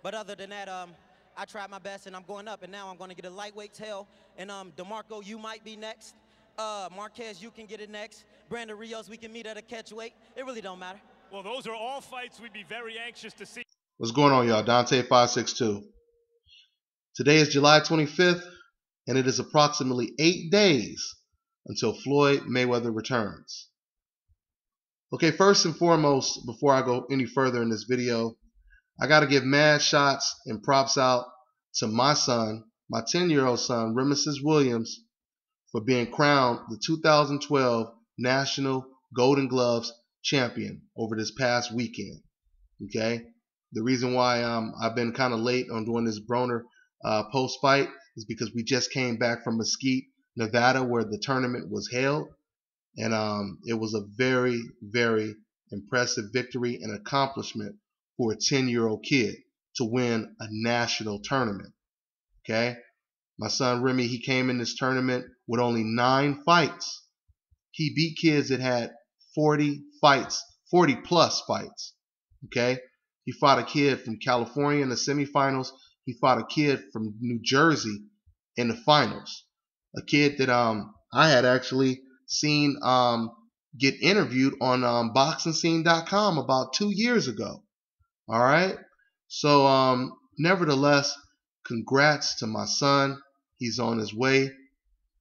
But other than that, I tried my best, and I'm going up, and now I'm going to get a lightweight tail. And DeMarco, you might be next. Marquez, you can get it next. Brandon Rios, we can meet at a catchweight. It really don't matter. Well, those are all fights we'd be very anxious to see. What's going on, y'all? Dante562. Today is July 25th, and it is approximately 8 days until Floyd Mayweather returns. Okay, first and foremost, before I go any further in this video, I got to give mad shots and props out to my son, my 10-year-old son, Remesis Williams, for being crowned the 2012 National Golden Gloves champion over this past weekend. Okay, the reason why I've been kind of late on doing this Broner post-fight is because we just came back from Mesquite, Nevada, where the tournament was held, and it was a very, very impressive victory and accomplishment for a 10-year-old kid to win a national tournament. Okay, my son Remy, he came in this tournament with only 9 fights. He beat kids that had 40 fights, 40 plus fights. Okay, he fought a kid from California in the semifinals. He fought a kid from New Jersey in the finals. A kid that I had actually seen get interviewed on BoxingScene.com about 2 years ago. All right, so nevertheless, congrats to my son. He's on his way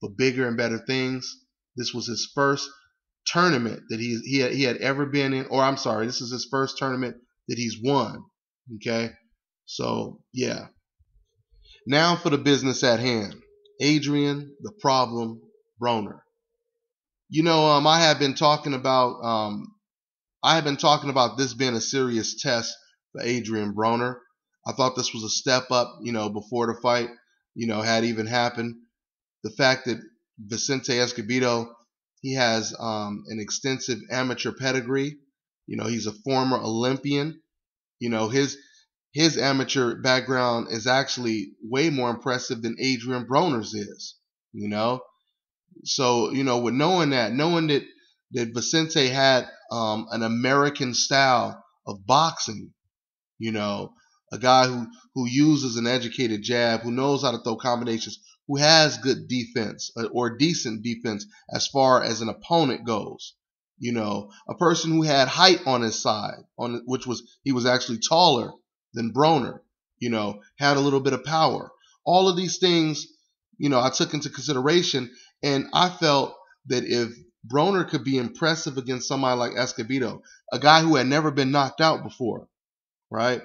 for bigger and better things. This was his first tournament that he had ever been in, or I'm sorry, this is his first tournament that he's won. Okay, so yeah. Now for the business at hand. Adrian, the problem, Broner. You know, I have been talking about this being a serious test for Adrian Broner. I thought this was a step up, you know, before the fight, you know, had even happened. The fact that Vicente Escobedo, he has an extensive amateur pedigree. You know, he's a former Olympian. You know, his amateur background is actually way more impressive than Adrian Broner's is. You know, so you know, with knowing that Vicente had an American style of boxing, you know, a guy who uses an educated jab, who knows how to throw combinations, who has good defense or decent defense as far as an opponent goes. You know, a person who had height on his side, he was actually taller than Broner, you know, had a little bit of power. All of these things, you know, I took into consideration, and I felt that if Broner could be impressive against somebody like Escobedo, a guy who had never been knocked out before, right,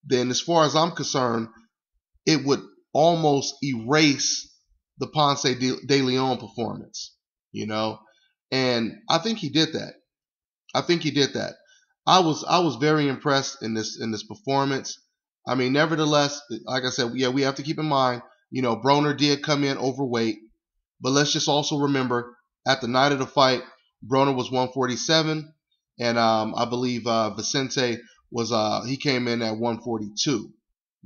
then as far as I'm concerned, it would almost erase the Ponce de Leon performance, you know, and I think he did that. I was very impressed in this performance. I mean, nevertheless, like I said, yeah, we have to keep in mind, you know, Broner did come in overweight, but let's just also remember at the night of the fight, Broner was 147, and I believe Vicente was he came in at 142.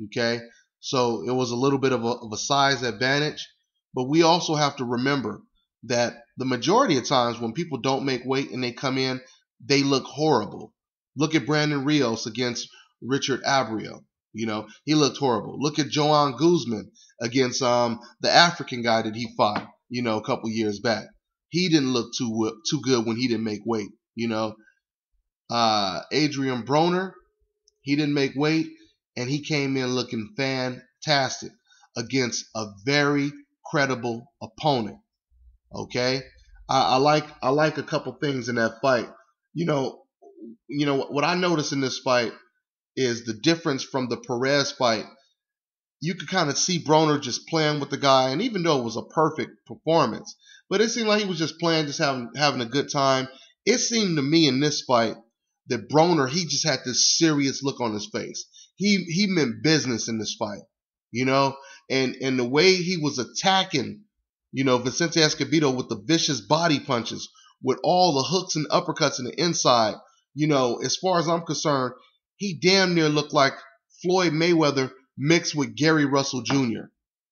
Okay, so it was a little bit of a size advantage, but we also have to remember that the majority of times when people don't make weight and they come in, they look horrible. Look at Brandon Rios against Richard Abreu. You know, he looked horrible. Look at Joan Guzman against the African guy that he fought, you know, a couple years back. He didn't look too good when he didn't make weight. You know, Adrian Broner, he didn't make weight, and he came in looking fantastic against a very credible opponent. Okay, I like a couple things in that fight. You know what I noticed in this fight is the difference from the Perez fight. You could kind of see Broner just playing with the guy, and even though it was a perfect performance, but it seemed like he was just playing, just having a good time. It seemed to me in this fight that Broner, he just had this serious look on his face. He meant business in this fight, you know, and the way he was attacking, you know, Vicente Escobedo with the vicious body punches, with all the hooks and uppercuts in the inside, you know, as far as I'm concerned, he damn near looked like Floyd Mayweather mixed with Gary Russell Jr.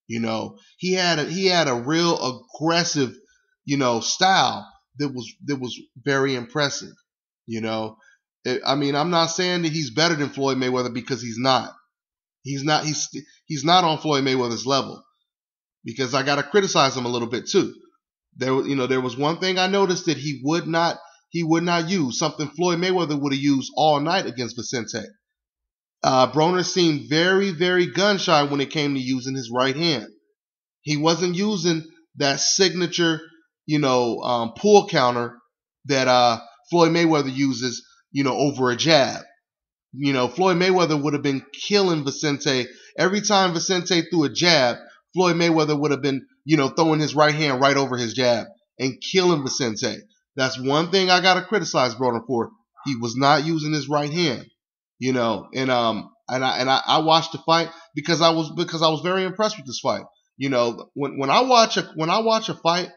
You know, he had a real aggressive, you know, style that was very impressive. You know, I mean, I'm not saying that he's better than Floyd Mayweather, because he's not. He's not he's not on Floyd Mayweather's level, because I got to criticize him a little bit too. There was one thing I noticed that he would not use, something Floyd Mayweather would have used all night against Vicente. Broner seemed very, very gun shy when it came to using his right hand. He wasn't using that signature, pull counter that Floyd Mayweather uses, over a jab. Floyd Mayweather would have been killing Vicente. Every time Vicente threw a jab, Floyd Mayweather would have been, throwing his right hand right over his jab and killing Vicente. That's one thing I gotta criticize Broner for. He was not using his right hand, and I watched the fight because I was very impressed with this fight. When I watch a fight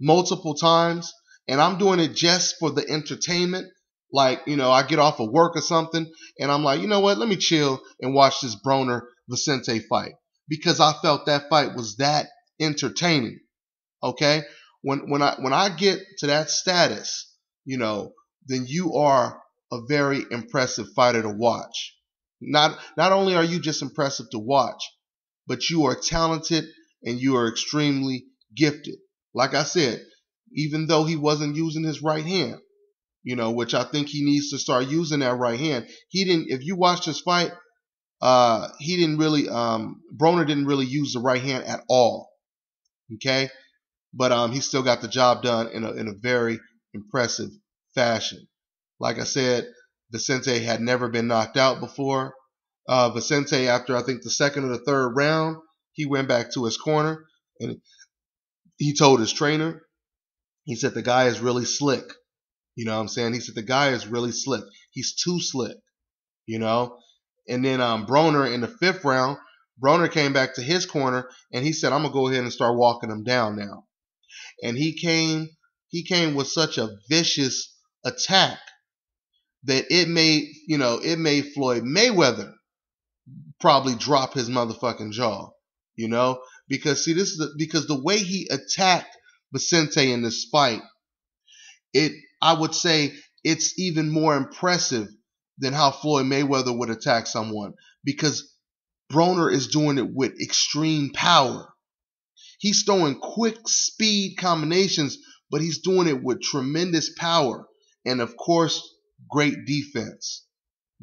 multiple times and I'm doing it just for the entertainment, like, I get off of work or something and I'm like, you know what, let me chill and watch this Broner Vicente fight, because I felt that fight was that entertaining. Okay? When I get to that status, then you are a very impressive fighter to watch. Not only are you just impressive to watch, but you are talented and you are extremely gifted. Like I said, even though he wasn't using his right hand, which I think he needs to start using that right hand. He didn't. If you watch this fight, he didn't really. Broner didn't really use the right hand at all. Okay, but he still got the job done in a very impressive fashion. Like I said, Vicente had never been knocked out before. Vicente, after I think the second or the third round, he went back to his corner and he told his trainer, he said, the guy is really slick. You know what I'm saying? He said, the guy is really slick. He's too slick, And then Broner in the fifth round, Broner came back to his corner and he said, I'm going to go ahead and start walking him down now. And he came with such a vicious attack that it made Floyd Mayweather probably drop his motherfucking jaw, because see, because the way he attacked Vicente in this fight, I would say it's even more impressive than how Floyd Mayweather would attack someone, because Broner is doing it with extreme power. He's throwing quick speed combinations, but he's doing it with tremendous power and, of course, great defense.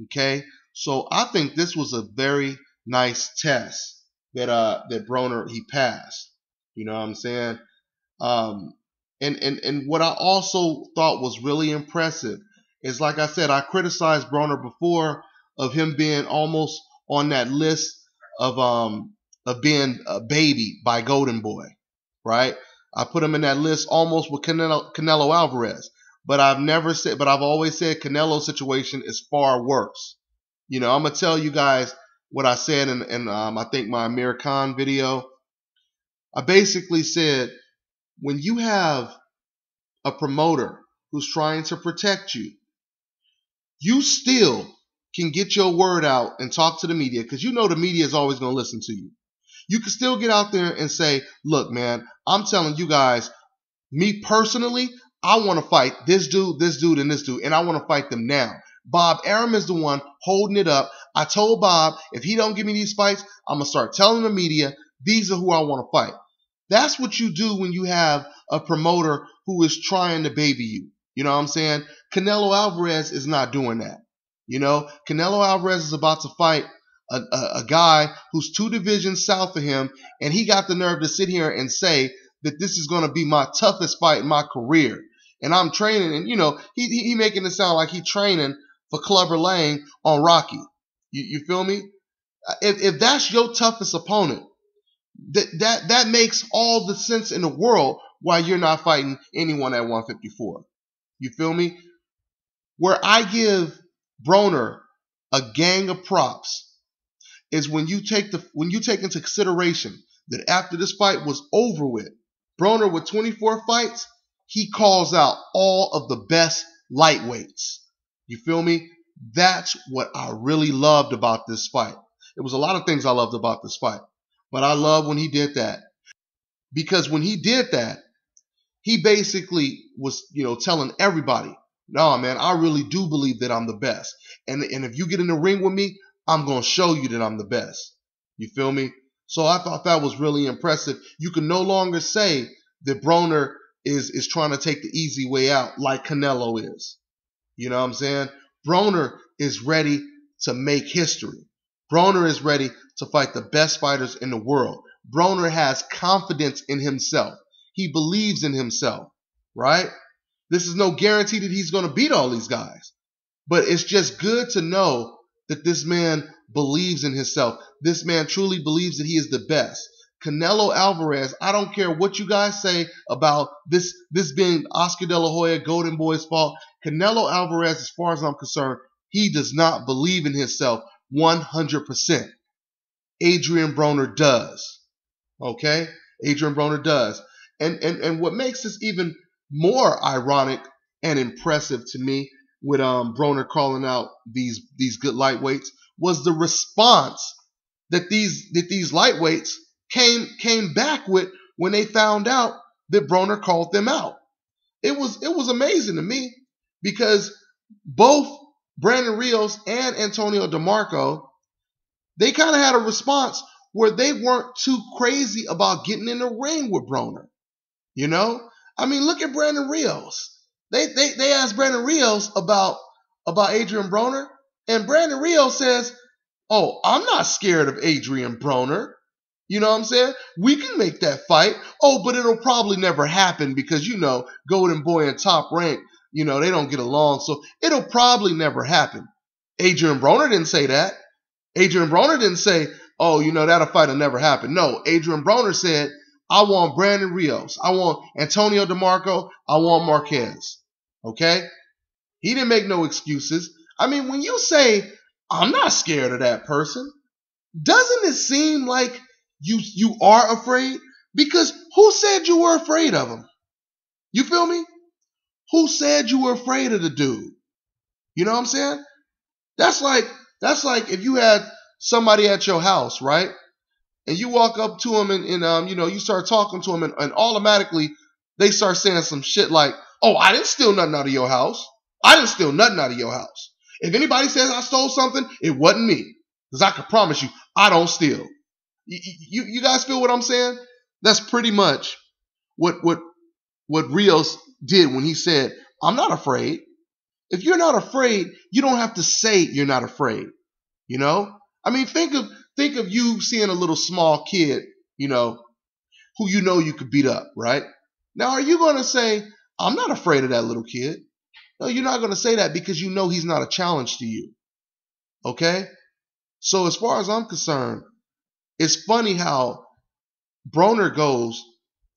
Okay, so I think this was a very nice test that Broner he passed. You know what I'm saying? And what I also thought was really impressive is, like I said, I criticized Broner before of him being almost on that list of being a baby by Golden Boy, right? I put him in that list almost with Canelo Alvarez, but I've always said Canelo's situation is far worse. I'm gonna tell you guys what I said in I think my Amir Khan video. I basically said, when you have a promoter who's trying to protect you, you still can get your word out and talk to the media, because the media is always going to listen to you. You can still get out there and say, look, man, I'm telling you guys, me personally, I want to fight this dude, and this dude, and I want to fight them now. Bob Arum is the one holding it up. I told Bob, if he don't give me these fights, I'm going to start telling the media, these are who I want to fight. That's what you do when you have a promoter who is trying to baby you. You know what I'm saying? Canelo Alvarez is not doing that. Canelo Alvarez is about to fight a guy who's 2 divisions south of him, and he got the nerve to sit here and say that this is going to be my toughest fight in my career. And I'm training, and he making it sound like he's training for Clubber Lang on Rocky. You feel me? If that's your toughest opponent, that makes all the sense in the world why you're not fighting anyone at 154. You feel me? Where I give Broner a gang of props is when you take into consideration that after this fight was over with, Broner with 24 fights, he calls out all of the best lightweights. You feel me? That's what I really loved about this fight. There was a lot of things I loved about this fight, but I love when he did that, because when he did that, he basically was, telling everybody, no, man, I really do believe that I'm the best. And if you get in the ring with me, I'm going to show you that I'm the best. You feel me? So I thought that was really impressive. You can no longer say that Broner is trying to take the easy way out like Canelo is. You know what I'm saying? Broner is ready to make history. Broner is ready to fight the best fighters in the world. Broner has confidence in himself. He believes in himself, right? This is no guarantee that he's going to beat all these guys. But it's just good to know that this man believes in himself. This man truly believes that he is the best. Canelo Alvarez, I don't care what you guys say about this being Oscar De La Hoya, Golden Boy's fault. Canelo Alvarez, as far as I'm concerned, he does not believe in himself 100%. Adrian Broner does. Okay? Adrian Broner does. And what makes this even more ironic and impressive to me with Broner calling out these good lightweights was the response that these lightweights came back with when they found out that Broner called them out. It was amazing to me because both Brandon Rios and Antonio DeMarco, they kind of had a response where they weren't too crazy about getting in the ring with Broner. You know? I mean, look at Brandon Rios. They asked Brandon Rios about Adrian Broner, and Brandon Rios says, "Oh, I'm not scared of Adrian Broner." You know what I'm saying? We can make that fight. Oh, but it'll probably never happen because, you know, Golden Boy and Top Rank, you know, they don't get along. So it'll probably never happen. Adrian Broner didn't say that. Adrian Broner didn't say, oh, you know, that fight will never happen. No, Adrian Broner said, I want Brandon Rios. I want Antonio DeMarco. I want Marquez. Okay? He didn't make no excuses. I mean, when you say, I'm not scared of that person, doesn't it seem like you are afraid? Because who said you were afraid of him? You feel me? Who said you were afraid of the dude? You know what I'm saying? That's like if you had somebody at your house, right? And you walk up to him and you know, you start talking to him and automatically they start saying some shit like, oh, I didn't steal nothing out of your house. I didn't steal nothing out of your house. If anybody says I stole something, it wasn't me. Because I can promise you, I don't steal. You guys feel what I'm saying? That's pretty much what Rios did when he said, I'm not afraid. If you're not afraid, you don't have to say you're not afraid. You know? I mean, think of you seeing a little small kid, you know, who you know you could beat up, right? Now, are you going to say, I'm not afraid of that little kid? No, you're not going to say that because you know he's not a challenge to you. Okay? So as far as I'm concerned, it's funny how Broner goes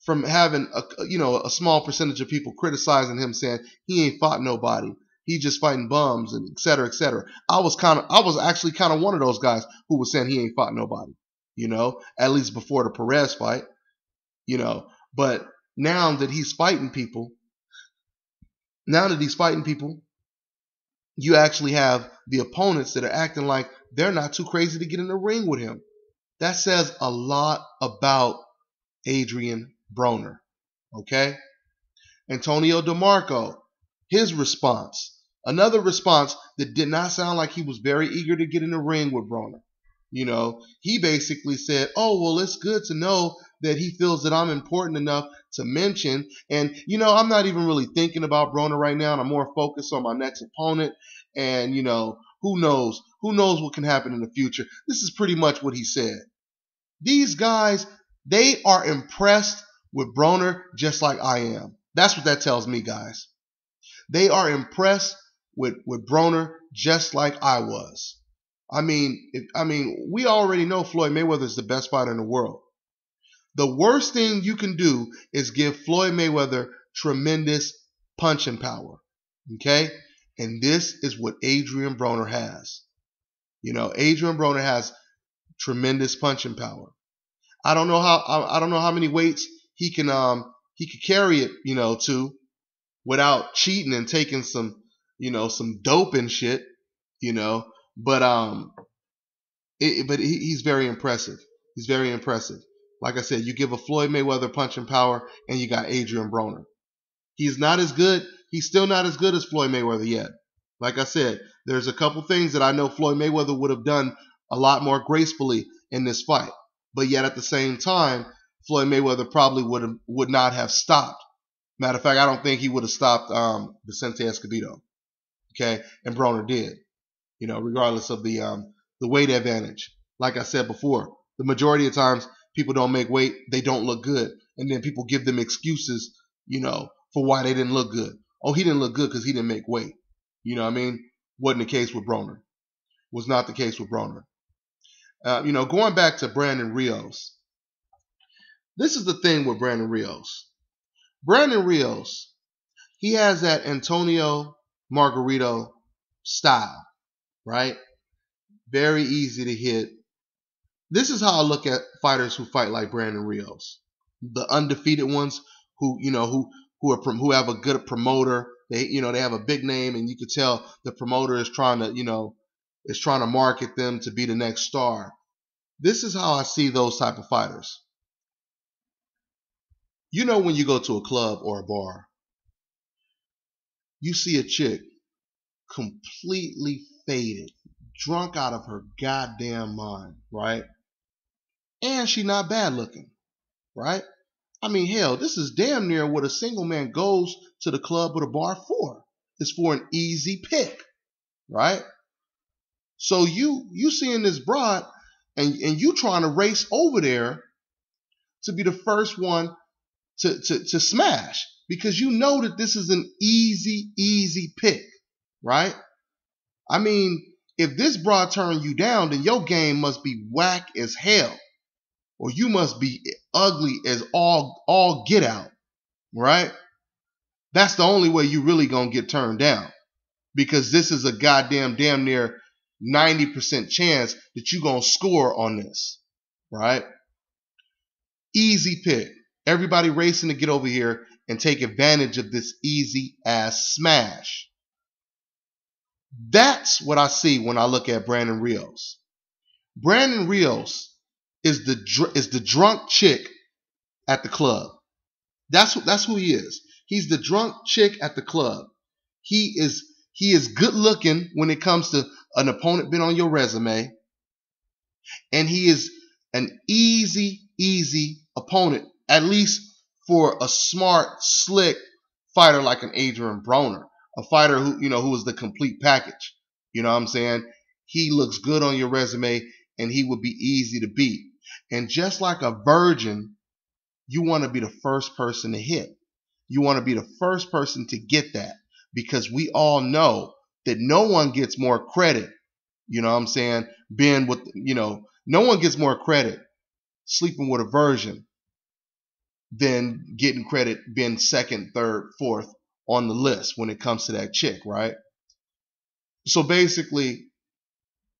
from having a small percentage of people criticizing him saying he ain't fought nobody. He just fighting bums and et cetera, et cetera. I was actually kind of one of those guys who was saying he ain't fought nobody, you know, at least before the Perez fight, you know. But now that he's fighting people, you actually have the opponents that are acting like they're not too crazy to get in the ring with him. That says a lot about Adrian Broner, okay? Antonio DeMarco, his response. Another response that did not sound like he was very eager to get in the ring with Broner. You know, he basically said, oh, well, it's good to know that he feels that I'm important enough to mention. And, you know, I'm not even really thinking about Broner right now. And I'm more focused on my next opponent. And, you know, who knows? Who knows what can happen in the future? This is pretty much what he said. These guys, they are impressed with Broner just like I am. That's what that tells me, guys. They are impressed with Broner just like I was. I mean, we already know Floyd Mayweather is the best fighter in the world. The worst thing you can do is give Floyd Mayweather tremendous punching power. Okay? And this is what Adrian Broner has. You know, Adrian Broner has tremendous punching power. I don't know how many weights he can carry it, you know, to without cheating and taking some dope and shit, you know. But he's very impressive. He's very impressive. Like I said, you give a Floyd Mayweather punching power, and you got Adrian Broner. He's not as good. He's still not as good as Floyd Mayweather yet. Like I said, there's a couple things that I know Floyd Mayweather would have done a lot more gracefully in this fight. But yet at the same time, Floyd Mayweather probably would not have stopped. Matter of fact, I don't think he would have stopped Vicente Escobedo. Okay, and Broner did. You know, regardless of the weight advantage. Like I said before, the majority of times people don't make weight, they don't look good, and then people give them excuses, you know, for why they didn't look good. Oh, he didn't look good because he didn't make weight. You know what I mean? Wasn't the case with Broner. Was not the case with Broner. You know, going back to Brandon Rios. This is the thing with Brandon Rios. Brandon Rios, he has that Antonio Margarito style, right? Very easy to hit. This is how I look at fighters who fight like Brandon Rios. The undefeated ones who, you know, who have a good promoter. They, you know, they have a big name, and you could tell the promoter is trying to, you know, is trying to market them to be the next star. This is how I see those type of fighters. You know, when you go to a club or a bar, you see a chick completely faded, drunk out of her goddamn mind, right? And she not bad looking, right? I mean, hell, this is damn near what a single man goes to the club or the bar for. It's for an easy pick, right? So you seeing this broad, and you trying to race over there to be the first one to smash, because you know that this is an easy pick, right? I mean, if this broad turned you down, then your game must be whack as hell, or you must be ugly as all get out, right? That's the only way you really gonna get turned down, because this is a goddamn damn near 90% chance that you gonna score on this, right? Easy pick. Everybody racing to get over here and take advantage of this easy ass smash. That's what I see when I look at Brandon Rios. Brandon Rios is the drunk chick at the club. That's who he is. He's the drunk chick at the club. He is good looking when it comes to an opponent been on your resume, and he is an easy opponent, at least for a smart, slick fighter like an Adrian Broner, a fighter who, you know, who is the complete package. You know what I'm saying? He looks good on your resume, and he would be easy to beat. And just like a virgin, you want to be the first person to hit. You want to be the first person to get that, because we all know that no one gets more credit. You know what I'm saying? Being with, you know, no one gets more credit sleeping with a virgin than getting credit being second, third, fourth on the list when it comes to that chick, right? So basically,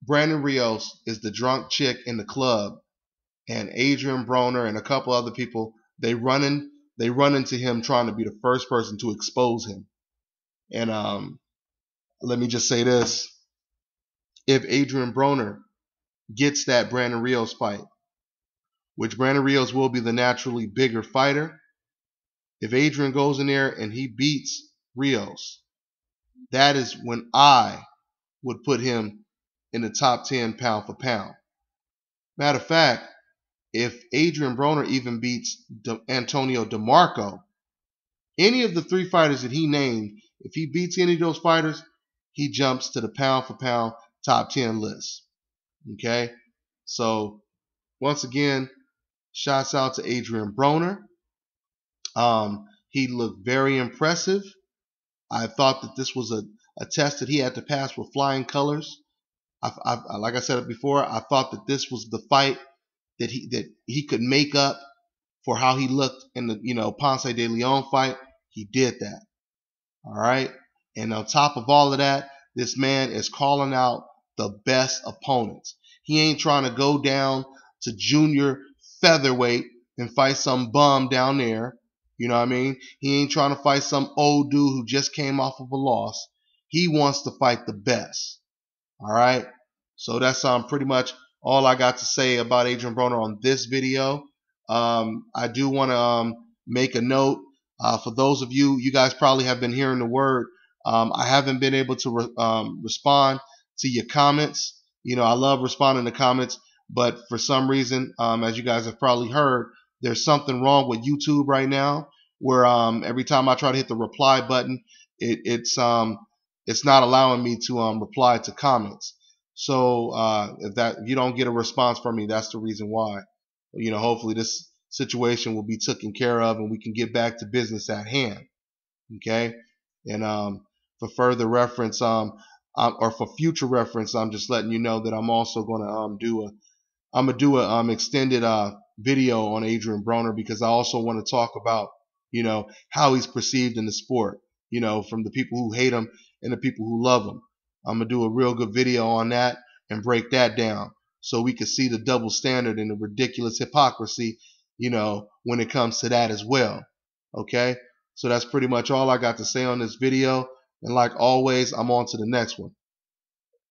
Brandon Rios is the drunk chick in the club, and Adrian Broner and a couple other people, they run into him trying to be the first person to expose him. And let me just say this: if Adrian Broner gets that Brandon Rios fight, which Brandon Rios will be the naturally bigger fighter, if Adrian goes in there and he beats Rios, that is when I would put him in the top 10 pound for pound. Matter of fact, if Adrian Broner even beats Antonio DeMarco, any of the three fighters that he named, if he beats any of those fighters, he jumps to the pound for pound top 10 list. Okay? So, once again, shouts out to Adrian Broner. He looked very impressive. I thought that this was a test that he had to pass with flying colors. Like I said before, I thought that this was the fight that he could make up for how he looked in the, you know, Ponce de Leon fight. He did that. All right. And on top of all of that, this man is calling out the best opponents. He ain't trying to go down to junior featherweight and fight some bum down there. You know what I mean? He ain't trying to fight some old dude who just came off of a loss. He wants to fight the best. All right. So that's pretty much all I got to say about Adrian Broner on this video. I do want to make a note for those of you guys probably have been hearing the word I haven't been able to respond to your comments. You know, I love responding to comments, but for some reason, as you guys have probably heard, there's something wrong with YouTube right now, where every time I try to hit the reply button, it's not allowing me to reply to comments. So if you don't get a response from me, that's the reason why. You know, hopefully this situation will be taken care of and we can get back to business at hand. Okay, and for further reference, or for future reference, I'm just letting you know that I'm also going to do a extended video on Adrian Broner, because I also want to talk about, you know, how he's perceived in the sport, you know, from the people who hate him and the people who love him. I'm gonna do a real good video on that and break that down, so we can see the double standard and the ridiculous hypocrisy, you know, when it comes to that as well. Okay, so that's pretty much all I got to say on this video, and like always, I'm on to the next one.